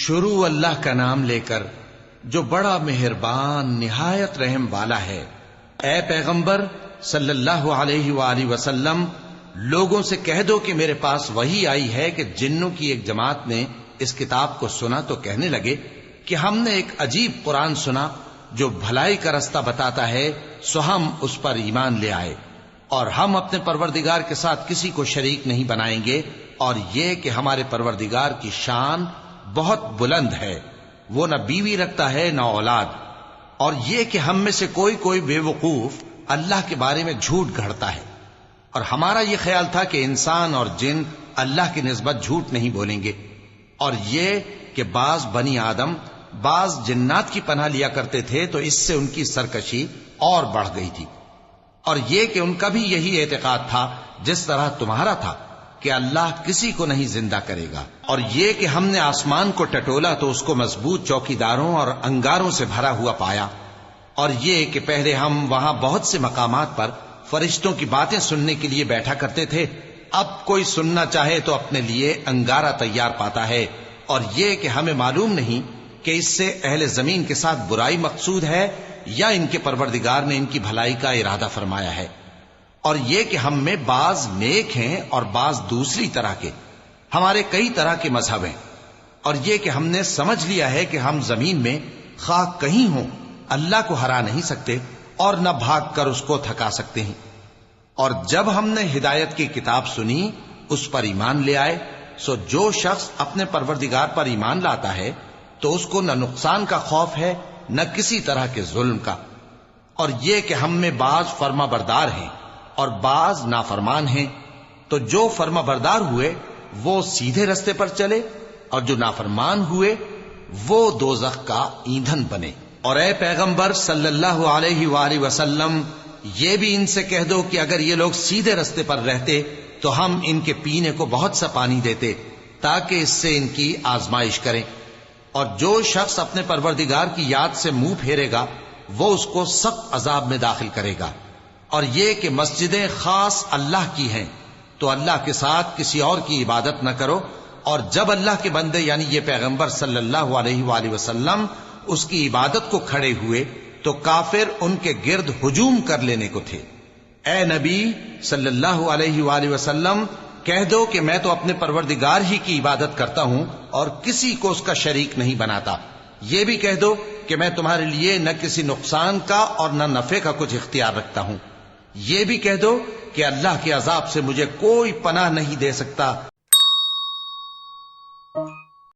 شروع اللہ کا نام لے کر جو بڑا مہربان نہایت رحم والا ہے۔ اے پیغمبر صلی اللہ علیہ وآلہ وسلم، لوگوں سے کہہ دو کہ میرے پاس وحی آئی ہے کہ جنوں کی ایک جماعت نے اس کتاب کو سنا تو کہنے لگے کہ ہم نے ایک عجیب قرآن سنا جو بھلائی کا رستہ بتاتا ہے، سو ہم اس پر ایمان لے آئے، اور ہم اپنے پروردگار کے ساتھ کسی کو شریک نہیں بنائیں گے، اور یہ کہ ہمارے پروردگار کی شان بہت بلند ہے، وہ نہ بیوی رکھتا ہے نہ اولاد، اور یہ کہ ہم میں سے کوئی بے وقوف اللہ کے بارے میں جھوٹ گھڑتا ہے، اور ہمارا یہ خیال تھا کہ انسان اور جن اللہ کی نسبت جھوٹ نہیں بولیں گے، اور یہ کہ بعض بنی آدم بعض جنات کی پناہ لیا کرتے تھے تو اس سے ان کی سرکشی اور بڑھ گئی تھی، اور یہ کہ ان کا بھی یہی اعتقاد تھا جس طرح تمہارا تھا کہ اللہ کسی کو نہیں زندہ کرے گا، اور یہ کہ ہم نے آسمان کو ٹٹولا تو اس کو مضبوط چوکیداروں اور انگاروں سے بھرا ہوا پایا، اور یہ کہ پہلے ہم وہاں بہت سے مقامات پر فرشتوں کی باتیں سننے کے لیے بیٹھا کرتے تھے، اب کوئی سننا چاہے تو اپنے لیے انگارہ تیار پاتا ہے، اور یہ کہ ہمیں معلوم نہیں کہ اس سے اہل زمین کے ساتھ برائی مقصود ہے یا ان کے پروردگار نے ان کی بھلائی کا ارادہ فرمایا ہے، اور یہ کہ ہم میں بعض نیک ہیں اور بعض دوسری طرح کے، ہمارے کئی طرح کے مذہب ہیں، اور یہ کہ ہم نے سمجھ لیا ہے کہ ہم زمین میں خواہ کہیں ہوں اللہ کو ہرا نہیں سکتے اور نہ بھاگ کر اس کو تھکا سکتے ہیں، اور جب ہم نے ہدایت کی کتاب سنی اس پر ایمان لے آئے، سو جو شخص اپنے پروردگار پر ایمان لاتا ہے تو اس کو نہ نقصان کا خوف ہے نہ کسی طرح کے ظلم کا، اور یہ کہ ہم میں بعض فرما بردار ہیں اور بعض نافرمان ہیں، تو جو فرما بردار ہوئے وہ سیدھے رستے پر چلے، اور جو نافرمان ہوئے وہ دوزخ کا ایندھن بنے۔ اور اے پیغمبر صلی اللہ علیہ وآلہ وسلم، یہ بھی ان سے کہہ دو کہ اگر یہ لوگ سیدھے رستے پر رہتے تو ہم ان کے پینے کو بہت سا پانی دیتے تاکہ اس سے ان کی آزمائش کریں، اور جو شخص اپنے پروردگار کی یاد سے منہ پھیرے گا وہ اس کو سخت عذاب میں داخل کرے گا، اور یہ کہ مسجدیں خاص اللہ کی ہیں تو اللہ کے ساتھ کسی اور کی عبادت نہ کرو، اور جب اللہ کے بندے یعنی یہ پیغمبر صلی اللہ علیہ وآلہ وسلم اس کی عبادت کو کھڑے ہوئے تو کافر ان کے گرد ہجوم کر لینے کو تھے۔ اے نبی صلی اللہ علیہ وآلہ وسلم، کہہ دو کہ میں تو اپنے پروردگار ہی کی عبادت کرتا ہوں اور کسی کو اس کا شریک نہیں بناتا، یہ بھی کہہ دو کہ میں تمہارے لیے نہ کسی نقصان کا اور نہ نفع کا کچھ اختیار رکھتا ہوں، یہ بھی کہہ دو کہ اللہ کے عذاب سے مجھے کوئی پناہ نہیں دے سکتا